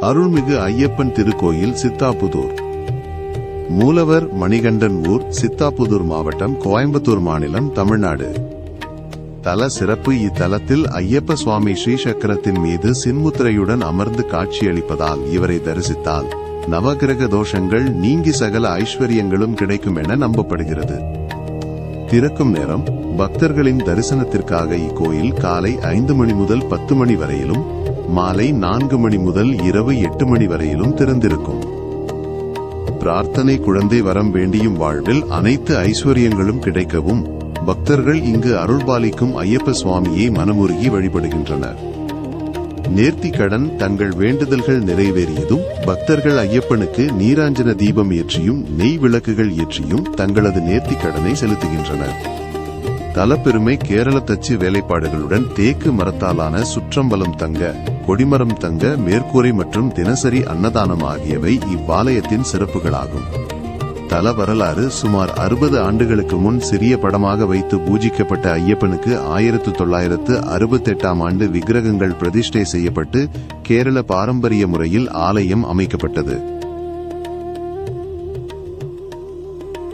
அருள்மிகு ஐயப்பன் திருக்கோயில் சித்தாபுதூர். மூலவர் மணிகண்டன் ஊர், சித்தாபுதூர் மாவட்டம், கோயம்புத்தூர் மாநிலம், தமிழ்நாடு. தல சிறப்பு: இத்தலத்தில் ஐயப்ப சுவாமி ஸ்ரீசக்கரத்தின் மீது சின்முத்திரையுடன் அமர்ந்து காட்சியளிப்பதால் இவரை தரிசித்தால் நவகிரக தோஷங்கள் நீங்கி சகல ஐஸ்வர்யங்களும் கிடைக்கும் என நம்பப்படுகிறது. திறக்கும் நேரம்: பக்தர்களின் தரிசனத்திற்காக இக்கோயில் காலை 5 மணி முதல் 10 மணி வரையிலும், மாலை 4 மணி முதல் இரவு 8 மணி வரையிலும் திறந்திருக்கும். பிரார்த்தனை: குழந்தை வரம் வேண்டியும் வாழ்வில் அனைத்து ஐஸ்வர்யங்களும் கிடைக்கவும் பக்தர்கள் இங்கு அருள்பாலிக்கும் ஐயப்ப சுவாமியை மனமுருகி வழிபடுகின்றனர். நேர்த்தி கடன்: தங்கள் வேண்டுதல்கள் நிறைவேறியதும் பக்தர்கள் ஐயப்பனுக்கு நீராஞ்சன தீபம் ஏற்றியும் நெய் விளக்குகள் ஏற்றியும் தங்களது நேர்த்தி கடனை செலுத்துகின்றனர். தலப்பெருமை: கேரள தச்சு வேலைப்பாடுகளுடன் தேக்கு மரத்தாலான சுற்றம்பலம் தங்க, கொடிமரம் தங்க, மேற்கூரை மற்றும் தினசரி அன்னதானம் ஆகியவை இவ்வாலயத்தின் சிறப்புகளாகும். தல வரலாறு: சுமார் 60 ஆண்டுகளுக்கு முன் சிறிய படமாக வைத்து பூஜிக்கப்பட்ட ஐயப்பனுக்கு 1968ஆம் ஆண்டு விக்கிரகங்கள் பிரதிஷ்டை செய்யப்பட்டு கேரள பாரம்பரிய முறையில் ஆலயம் அமைக்கப்பட்டது.